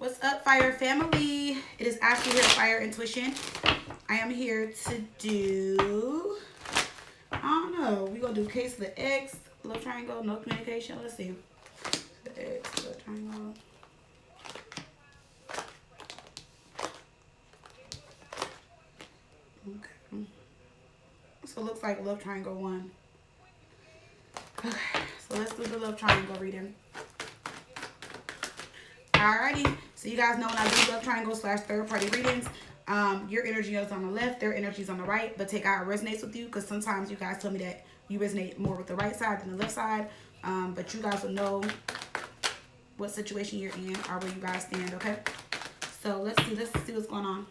What's up, Fire family? It is Ashley here at Fire Intuition. I am here to do, I don't know, we're going to do case of the X, love triangle, no communication. Let's see. The X, love triangle. Okay. So it looks like love triangle 1. Okay, so let's do the love triangle reading. Alrighty, so you guys know when I do love triangle / third party readings, your energy is on the left, their energy is on the right, but take how it resonates with you, because sometimes you guys tell me that you resonate more with the right side than the left side, but you guys will know what situation you're in or where you guys stand, okay? So let's see what's going on.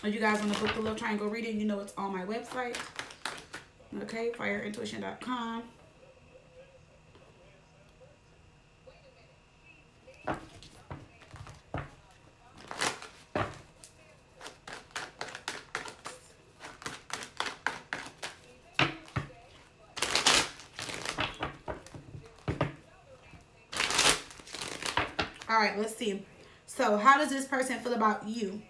If you guys want to book the love triangle reading, you know it's on my website, okay, fireintuition.com. All right, let's see. So how does this person feel about you?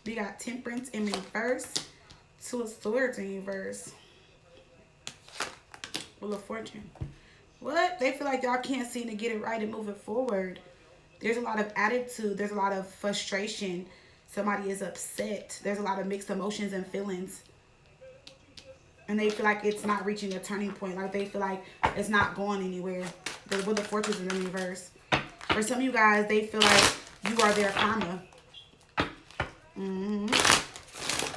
We got Temperance in reverse, 2 of Swords in reverse, Wheel of Fortune. What? They feel like y'all can't seem to get it right and move it forward. There's a lot of attitude. There's a lot of frustration. Somebody is upset. There's a lot of mixed emotions and feelings. And they feel like it's not reaching a turning point. Like they feel like it's not going anywhere. The Wheel of Fortune is in reverse. For some of you guys, they feel like you are their karma.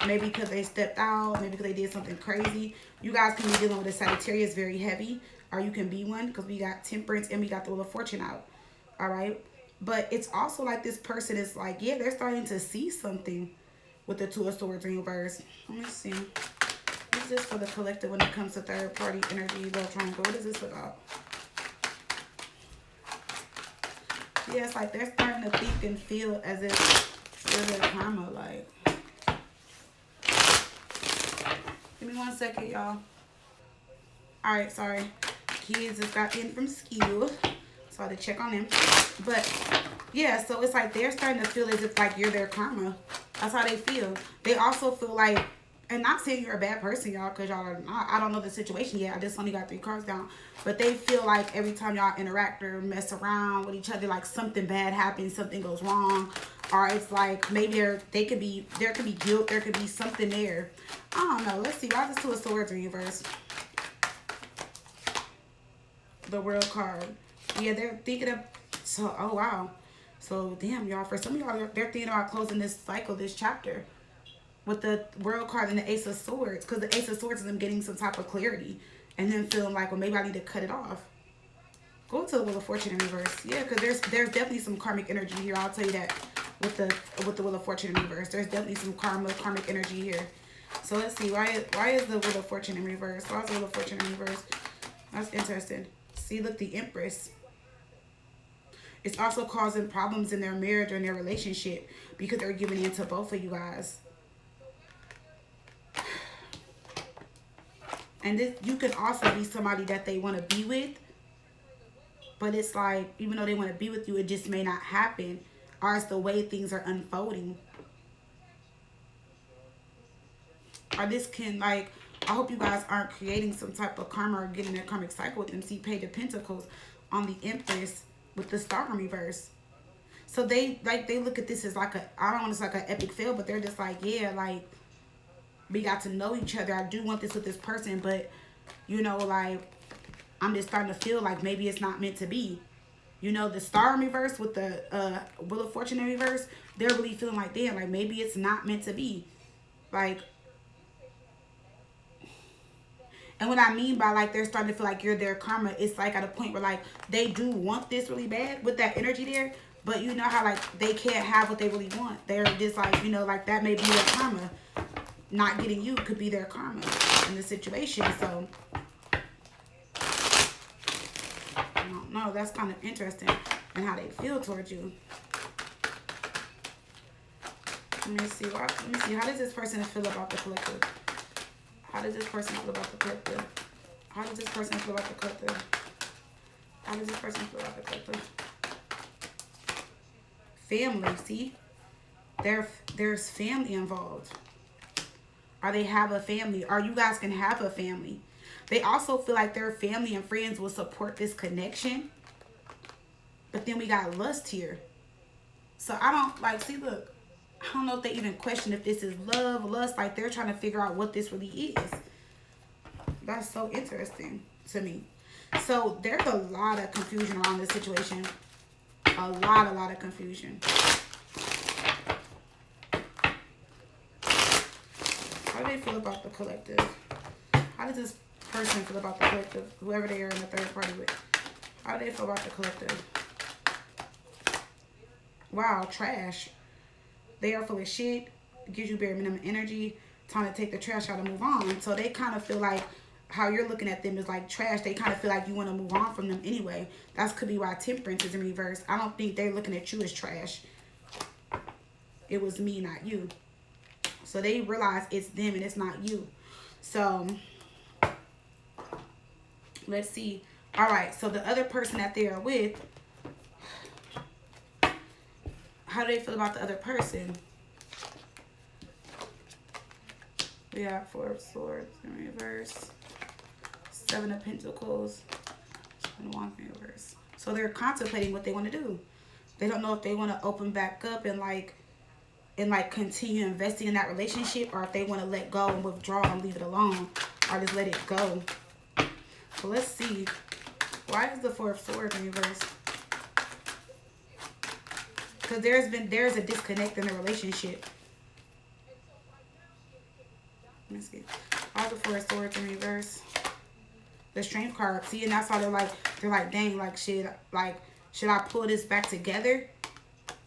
Maybe because they stepped out. Maybe because they did something crazy. You guys can be dealing with a Sagittarius very heavy. Or you can be one, because we got Temperance and we got the Wheel of Fortune out. Alright? But it's also like this person is like, yeah, they're starting to see something with the 2 of Swords in reverse. Let me see. What is this for the collective when it comes to third party energy, love triangle? What is this about? Yeah, it's like they're starting to think and feel as if they're their karma. Like, give me 1 second, y'all. All right, sorry. Kids just got in from school, so I had to check on them. But yeah, so it's like they're starting to feel as if like you're their karma. That's how they feel. They also feel like, and not saying you're a bad person, y'all, because y'all are not, I don't know the situation yet. I just only got 3 cards down. But they feel like every time y'all interact or mess around with each other, like something bad happens, something goes wrong. Or it's like maybe there could be guilt, there could be something there. I don't know. Let's see. Why is this 2 of Swords in reverse? The World card. Yeah, they're thinking of, so, oh wow. So damn, y'all, for some of y'all, they're thinking about closing this cycle, this chapter, with the World card and the Ace of Swords, because the Ace of Swords is them getting some type of clarity and then feeling like, well, maybe I need to cut it off. Go to the Wheel of Fortune in reverse. Yeah, because there's definitely some karmic energy here. I'll tell you that with the Wheel of Fortune in reverse. There's definitely some karmic energy here. So let's see, why is the Wheel of Fortune in reverse? Why is the Wheel of Fortune in reverse? That's interesting. See, look, the Empress. It's also causing problems in their marriage or in their relationship because they're giving in to both of you guys. And this, you can also be somebody that they want to be with, but it's like, even though they want to be with you, it just may not happen, or it's the way things are unfolding. Or this can, like, I hope you guys aren't creating some type of karma or getting a karmic cycle with them. See, Page of Pentacles on the Empress with the Star in reverse. So they look at this as like I don't want to say like an epic fail, but they're just like, yeah, like, we got to know each other. I do want this with this person, but, you know, like, I'm just starting to feel like maybe it's not meant to be. You know, the Star in reverse with the Wheel of Fortune in reverse, they're really feeling like, damn, like, maybe it's not meant to be. Like, and what I mean by, like, they're starting to feel like you're their karma, it's like at a point where, like, they do want this really bad with that energy there, but you know how, like, they can't have what they really want. They're just like, you know, like, that may be their karma. Not getting you could be their karma in the situation. So I don't know, that's kind of interesting and how they feel towards you. Let me see, how does this person feel about the collective? How does this person feel about the collective? How does this person feel about the collective? How does this person feel about the collective? family. See, there's family involved. Or they have a family. Or you guys can have a family. They also feel like their family and friends will support this connection. But then we got lust here. So I don't, like, see, look. I don't know if they even question if this is love, lust. Like, they're trying to figure out what this really is. That's so interesting to me. So there's a lot of confusion around this situation. A lot of confusion. How do they feel about the collective? How does this person feel about the collective? Whoever they are in the third party with. How do they feel about the collective? Wow, trash. They are full of shit. Gives you bare minimum energy. Time to take the trash out and move on. So they kind of feel like how you're looking at them is like trash. They kind of feel like you want to move on from them anyway. That could be why Temperance is in reverse. I don't think they're looking at you as trash. It was me, not you. So they realize it's them and it's not you. So let's see. All right. So the other person that they are with, how do they feel about the other person? We have 4 of Swords in reverse. 7 of Pentacles. 7 of Wands in reverse. So they're contemplating what they want to do. They don't know if they want to open back up and like continue investing in that relationship, or if they want to let go and withdraw and leave it alone, or just let it go. So let's see. Why is the 4 of Swords in reverse? Because there's a disconnect in the relationship. Let me see. Why is the 4 of Swords in reverse? The Strength card. See, and that's why they're like, dang, like, should I pull this back together?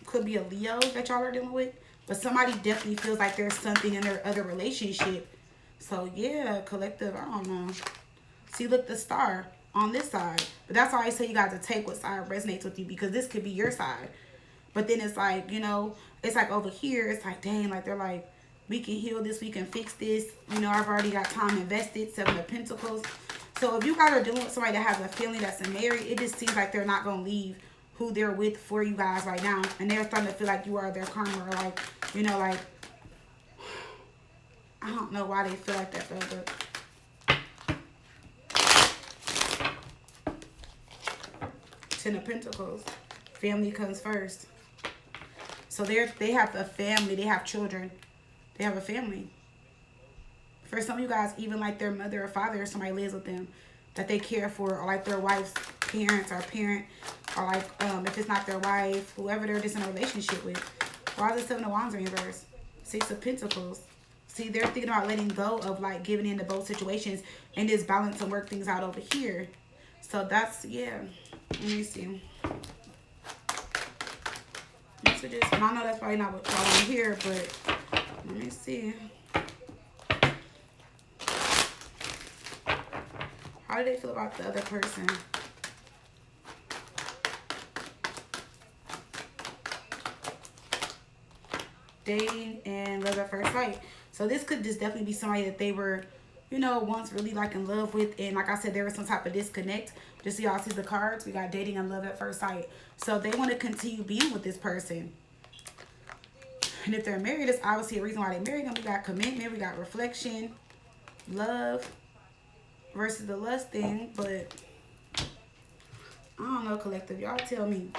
Could be a Leo that y'all are dealing with. But somebody definitely feels like there's something in their other relationship. So, yeah, collective, I don't know. See, look, the Star on this side. But that's why I say you guys to take what side resonates with you, because this could be your side. But then it's like, you know, it's like over here, it's like, dang, like, they're like, we can heal this, we can fix this. You know, I've already got time invested. 7 of Pentacles. So if you guys are dealing with somebody that has a feeling that's married, it just seems like they're not going to leave who they're with for you guys right now. And they're starting to feel like you are their karma, or like, you know, like, I don't know why they feel like that though, but 10 of Pentacles. Family comes first. So they have a family, they have children, they have a family. For some of you guys, even like their mother or father or somebody lives with them that they care for, or like their wife's parents or parent, or like if it's not their wife, whoever they're just in a relationship with. Why is the 7 of Wands in reverse? 6 of Pentacles. See, they're thinking about letting go of like giving in to both situations and just balance and work things out over here. So that's, yeah. Let me see. Messages. And I know that's probably not what y'all want to hear, but let me see. How do they feel about the other person? Dating and love at first sight. So this could just definitely be somebody that they were, you know, once really like in love with. And like I said, there was some type of disconnect. Just so y'all see the cards. We got dating and love at first sight. So they want to continue being with this person. And if they're married, it's obviously a reason why they married them. We got commitment. We got reflection. Love. Versus the lust thing, but I don't know, collective. Y'all tell me.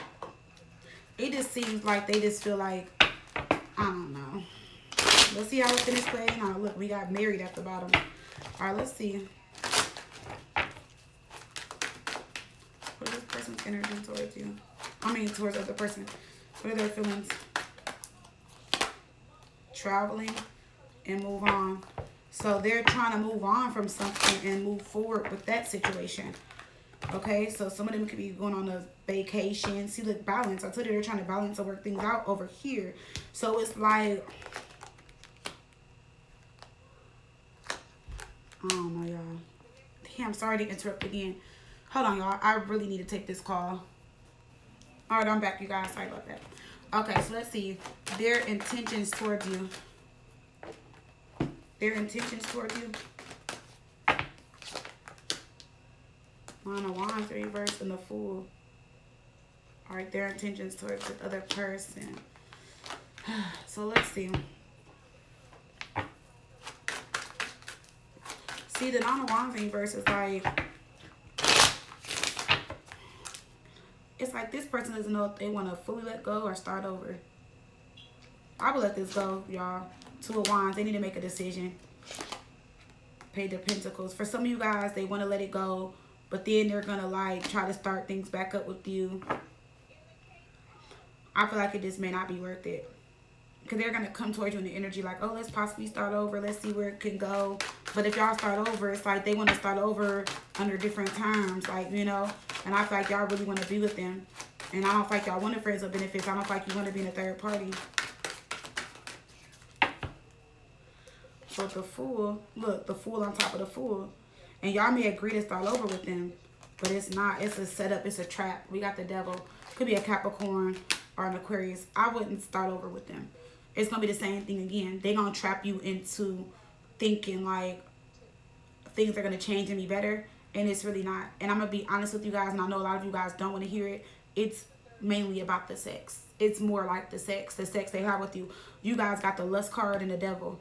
It just seems like they just feel like, I don't know. Let's see how we finish playing. Now, look, we got married at the bottom. All right, let's see. What is this person's energy towards you? I mean, towards the other person. What are their feelings? Traveling and move on. So they're trying to move on from something and move forward with that situation. Okay, so some of them could be going on a vacation. See, look, balance. I told you they're trying to balance and work things out over here. So it's like, I don't know, y'all. Damn, sorry to interrupt again. Hold on, y'all. I really need to take this call. All right, I'm back, you guys. Sorry about that. Okay, so let's see. Their intentions towards you. Their intentions towards you. Nine of Wands reverse and the Fool. All right, their intentions towards the other person. So let's see. See, the Nine of Wands in reverse is like, it's like this person doesn't know if they want to fully let go or start over. I would let this go, y'all. Two of Wands, they need to make a decision. Page of Pentacles. For some of you guys, they want to let it go, but then they're going to like try to start things back up with you. I feel like it just may not be worth it. Because they're going to come towards you in the energy like, oh, let's possibly start over. Let's see where it can go. But if y'all start over, it's like they want to start over under different terms. Like, you know, and I feel like y'all really want to be with them. And I don't feel like y'all want to friends with benefits. I don't feel like you want to be in a third party. So the Fool, look, the Fool on top of the Fool. And y'all may agree to start over with them. But it's not. It's a setup. It's a trap. We got the Devil. Could be a Capricorn or an Aquarius. I wouldn't start over with them. It's going to be the same thing again. They're going to trap you into thinking like things are going to change and be better. And it's really not. And I'm going to be honest with you guys. And I know a lot of you guys don't want to hear it. It's mainly about the sex. It's more like the sex they have with you. You guys got the Lust card and the Devil.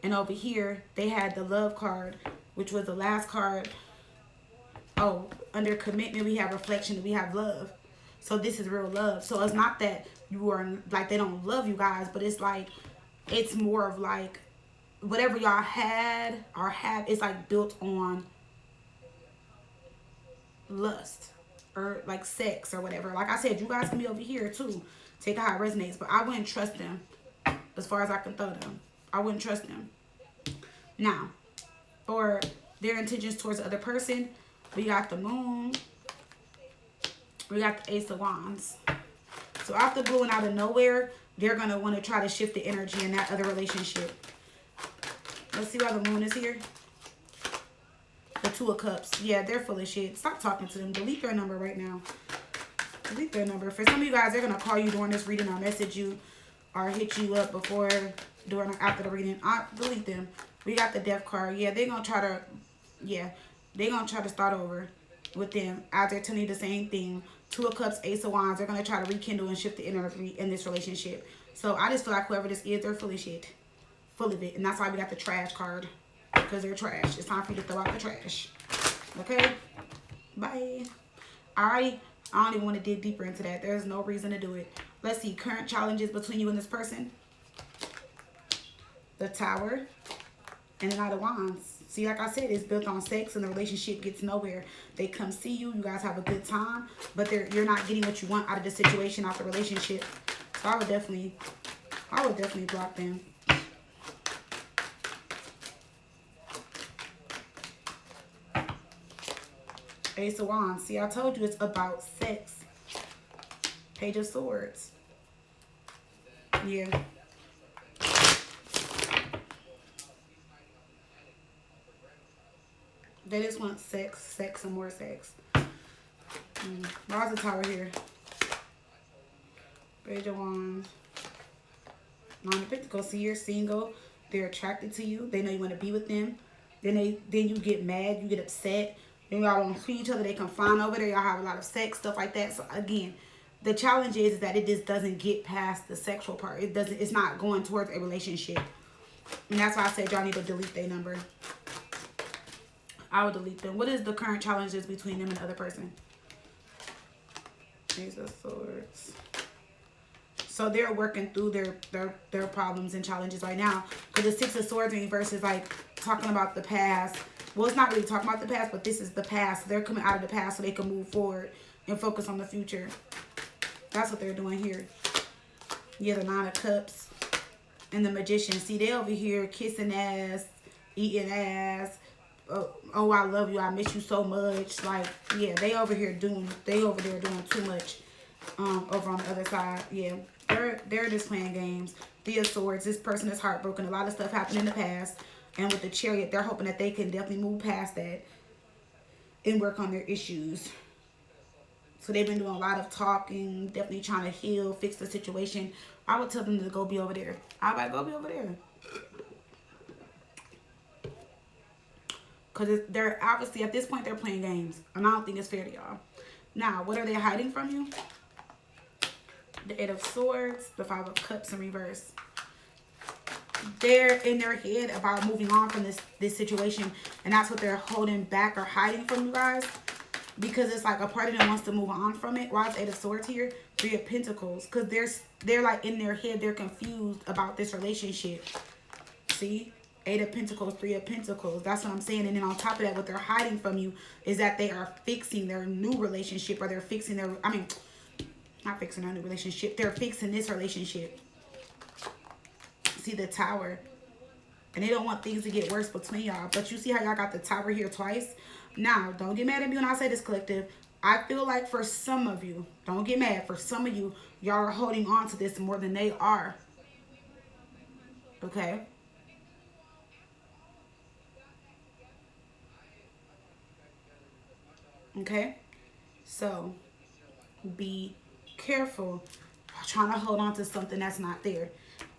And over here, they had the Love card, which was the last card. Oh, under commitment, we have reflection, we have love. So this is real love. So it's not that you are, like, they don't love you guys, but it's like, it's more of like, whatever y'all had or have, it's like built on lust or like sex or whatever. Like I said, you guys can be over here too. Take it how it resonates. But I wouldn't trust them as far as I can throw them. I wouldn't trust them. Now, for their intentions towards the other person, we got the Moon. We got the Ace of Wands. So out the blue and out of nowhere, they're going to want to try to shift the energy in that other relationship. Let's see why the Moon is here. The Two of Cups. Yeah, they're full of shit. Stop talking to them. Delete their number right now. Delete their number. For some of you guys, they're going to call you during this reading or message you or hit you up before, during, or after the reading. Delete them. We got the Death card. Yeah, they're going to try to, they're going to try to start over with them. As they're telling you the same thing. Two of Cups, Ace of Wands. They're going to try to rekindle and shift the energy in this relationship. So I just feel like whoever this is, they're full of shit. Full of it. And that's why we got the Trash card. Because they're trash. It's time for you to throw out the trash. Okay? Bye. Alright. I don't even want to dig deeper into that. There's no reason to do it. Let's see. Current challenges between you and this person. The Tower. And the Knight of Wands. See, like I said, it's built on sex and the relationship gets nowhere. They come see you. You guys have a good time. But you're not getting what you want out of the situation, out the relationship. So I would definitely block them. Ace of Wands. See, I told you it's about sex. Page of Swords. Yeah. They just want sex, sex, and more sex. Why's the Tower here? Page of Wands. Nine of Pentacles. See, you're single. They're attracted to you. They know you want to be with them. Then you get mad. You get upset. Then y'all don't see each other. They confine over there. Y'all have a lot of sex, stuff like that. So again, the challenge is that it just doesn't get past the sexual part. It's not going towards a relationship. And that's why I said y'all need to delete their number. I would delete them. What is the current challenges between them and the other person? Ace of Swords. So they're working through their problems and challenges right now. Because the Six of Swords in reverse is like talking about the past. Well, it's not really talking about the past, but this is the past. They're coming out of the past so they can move forward and focus on the future. That's what they're doing here. Yeah, the Nine of Cups and the Magician. See, they over here kissing ass, eating ass. Oh, I love you. I miss you so much. Like, yeah, they over there doing too much. Over on the other side, yeah, they're just playing games. Three of Swords. This person is heartbroken. A lot of stuff happened in the past. And with the Chariot, they're hoping that they can definitely move past that and work on their issues. So they've been doing a lot of talking, definitely trying to heal, fix the situation. I would tell them to go be over there. I would go be over there. Because they're obviously, at this point, they're playing games. And I don't think it's fair to y'all. Now, what are they hiding from you? The Eight of Swords, the Five of Cups in reverse. They're in their head about moving on from this situation, and that's what they're holding back or hiding from you guys, because it's like a part of them wants to move on from it. Why is Eight of Swords here? Three of Pentacles, because they're like in their head, they're confused about this relationship. See, Eight of Pentacles, Three of Pentacles. That's what I'm saying. And then on top of that, what they're hiding from you is that they are fixing their new relationship, or they're fixing their, I mean, not fixing their new relationship, they're fixing this relationship. See the Tower, and they don't want things to get worse between y'all. But you see how y'all got the Tower here twice. Now, don't get mad at me when I say this, collective. I feel like for some of you, don't get mad, for some of you, y'all are holding on to this more than they are. Okay? Okay? So, be careful trying to hold on to something that's not there.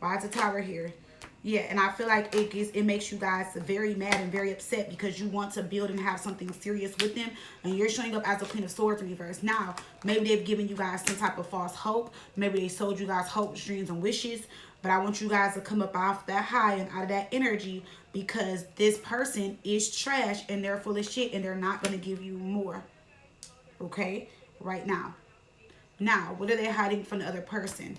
Why is the Tower here? Yeah, and I feel like it makes you guys very mad and very upset, because you want to build and have something serious with them, and you're showing up as the Queen of Swords in reverse. Now, maybe they've given you guys some type of false hope. Maybe they sold you guys hopes, dreams, and wishes. But I want you guys to come up off that high and out of that energy, because this person is trash and they're full of shit, and they're not going to give you more. Okay? Right now. Now, what are they hiding from the other person?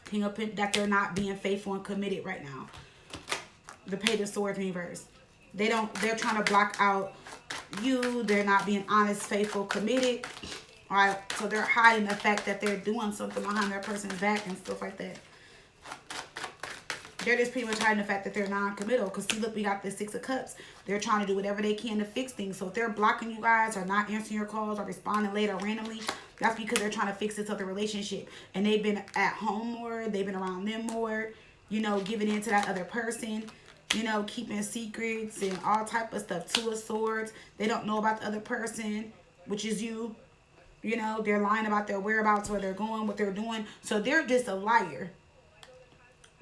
King of Pentacles, that they're not being faithful and committed right now. The Page of Swords in reverse. They're trying to block out you. They're not being honest, faithful, committed. All right, so they're hiding the fact that they're doing something behind their person's back and stuff like that. They're just pretty much hiding the fact that they're non-committal. Because see, look, we got the Six of Cups. They're trying to do whatever they can to fix things. So if they're blocking you guys, or not answering your calls, or responding late or randomly, that's because they're trying to fix this other relationship. And they've been at home more. They've been around them more. You know, giving in to that other person. You know, keeping secrets and all type of stuff. Two of Swords. They don't know about the other person, which is you. You know, they're lying about their whereabouts, where they're going, what they're doing. So they're just a liar.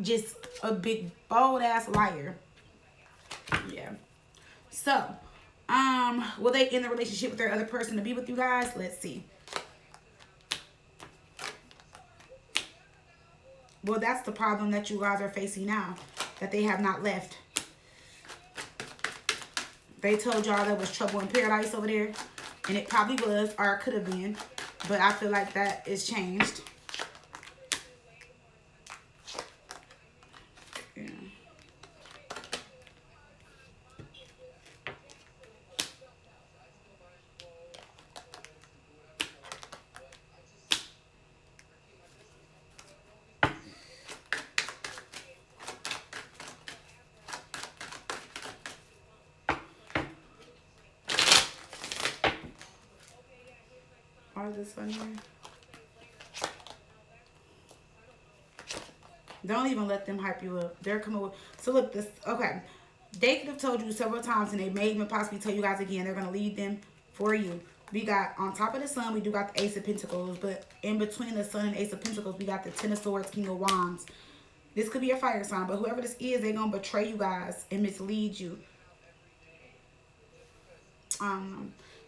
Just a big, bold-ass liar. Yeah. So, will they end the relationship with their other person to be with you guys? Let's see. Well, that's the problem that you guys are facing now, that they have not left. They told y'all there was trouble in paradise over there, and it probably was, or it could have been, but I feel like that is changed. Yeah. All this on here. Don't even let them hype you up. They're coming with. So look, this. Okay, they could have told you several times, and they may even possibly tell you guys again. They're gonna lead them for you. We got on top of the Sun, we do got the Ace of Pentacles, but in between the Sun and Ace of Pentacles, we got the Ten of Swords, King of Wands. This could be a fire sign, but whoever this is, they're gonna betray you guys and mislead you.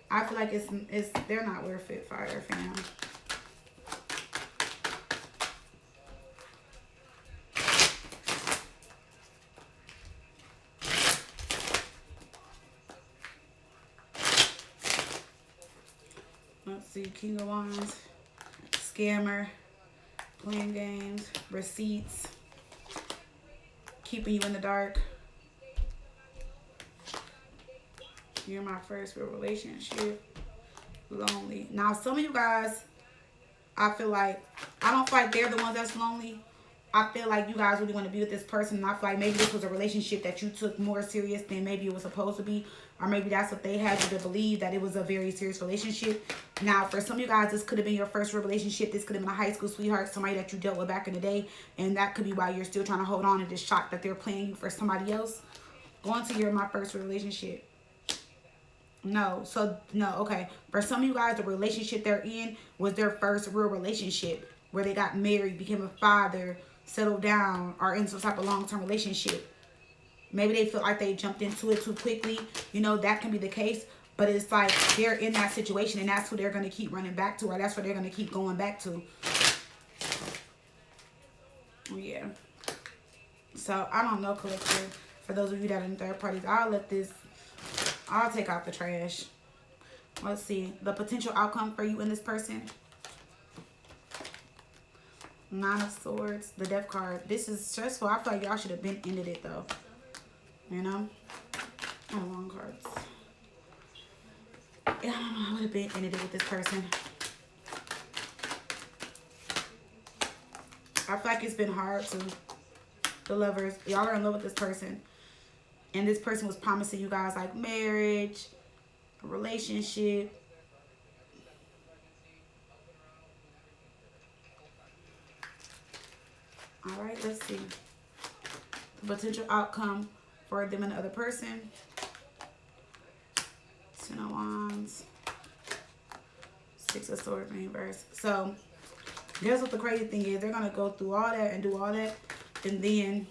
I feel like it's they're not worth it, fire fam. Let's see, King of Wands, scammer, playing games, receipts, keeping you in the dark. You're my first real relationship. Lonely. Now, some of you guys, I feel like, I don't feel like they're the ones that's lonely. I feel like you guys really want to be with this person. And I feel like maybe this was a relationship that you took more serious than maybe it was supposed to be. Or maybe that's what they had you to believe, that it was a very serious relationship. Now, for some of you guys, this could have been your first real relationship. This could have been a high school sweetheart, somebody that you dealt with back in the day. And that could be why you're still trying to hold on and just shocked that they're playing you for somebody else. Going to your my first relationship. No, so, no, okay. For some of you guys, the relationship they're in was their first real relationship, where they got married, became a father, settled down, or in some type of long-term relationship. Maybe they feel like they jumped into it too quickly. You know, that can be the case. But it's like they're in that situation, and that's who they're going to keep running back to, or that's what they're going to keep going back to. Yeah. So, I don't know, collective. For those of you that are in third parties, I'll take out the trash. Let's see. The potential outcome for you and this person. Nine of Swords. The Death card. This is stressful. I feel like y'all should have been ended it, though. You know? Oh, long cards. Yeah, I don't know. I would have been ended it with this person. I feel like it's been hard to the lovers. Y'all are in love with this person. And this person was promising you guys like marriage, a relationship. All right, let's see. The potential outcome for them and the other person. Ten of Wands. Six of Swords in reverse. So, guess what the crazy thing is? They're going to go through all that and do all that. And then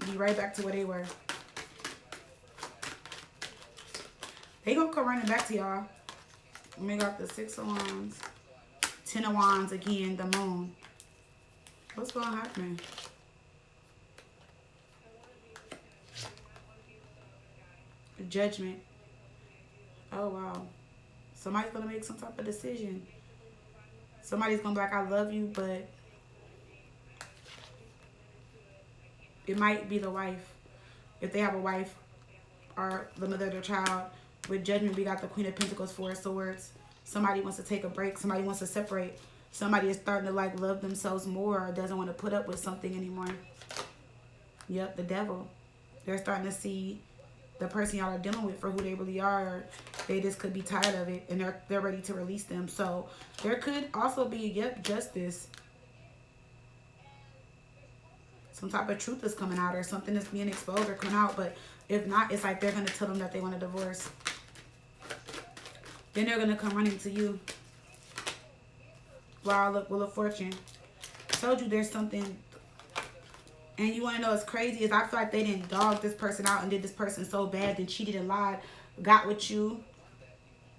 be right back to where they were. They going to come running back to y'all. We got the Six of Wands. Ten of Wands again. The Moon. What's going to happen? Judgment. Oh, wow. Somebody's going to make some type of decision. Somebody's going to be like, I love you, but it might be the wife. If they have a wife or the mother of their child. With Judgment, we got the Queen of Pentacles, Four of Swords. Somebody wants to take a break. Somebody wants to separate. Somebody is starting to like love themselves more or doesn't want to put up with something anymore. Yep, the Devil. They're starting to see the person y'all are dealing with for who they really are. Or they just could be tired of it and they're ready to release them. So there could also be, yep, justice. Some type of truth is coming out or something is being exposed or coming out. But if not, it's like they're going to tell them that they want a divorce. Then they're going to come running to you. Wow, look, Wheel of Fortune. Told you there's something. And you want to know what's crazy is I feel like they didn't dog this person out and did this person so bad, then cheated and lied, got with you.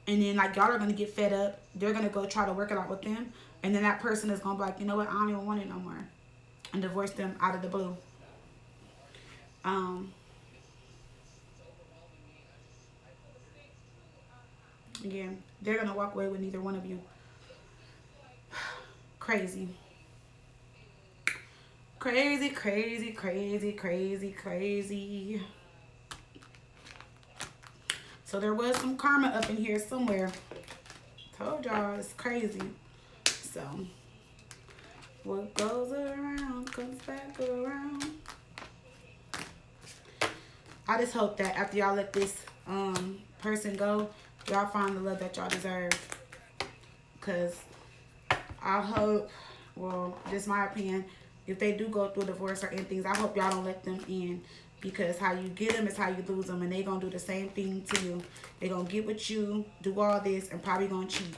And then like y'all are going to get fed up. They're going to go try to work it out with them. And then that person is going to be like, you know what, I don't even want it no more. And divorce them out of the blue. Again, they're going to walk away with neither one of you. Crazy. Crazy, crazy, crazy, crazy, crazy. So there was some karma up in here somewhere. Told y'all it's crazy. So, what goes around comes back around. I just hope that after y'all let this person go, y'all find the love that y'all deserve. Because I hope, well, just my opinion, if they do go through a divorce or anything, I hope y'all don't let them in. Because how you get them is how you lose them. And they going to do the same thing to you. They going to get with you, do all this, and probably going to cheat.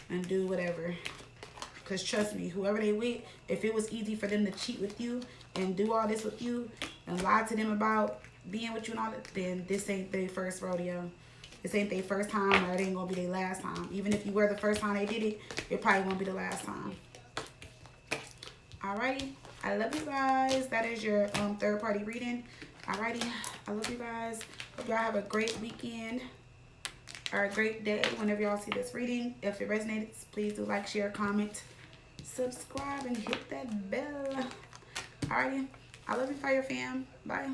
And do whatever. Because trust me, whoever they with, if it was easy for them to cheat with you and do all this with you and lie to them about being with you and all that, then this ain't their first rodeo. This ain't their first time, or it ain't going to be their last time. Even if you were the first time they did it, it probably won't be the last time. Alrighty. I love you guys. That is your third party reading. Alrighty. I love you guys. Hope y'all have a great weekend or a great day whenever y'all see this reading. If it resonated, please do like, share, comment, subscribe, and hit that bell. Alrighty. I love you, Fire Fam. Bye.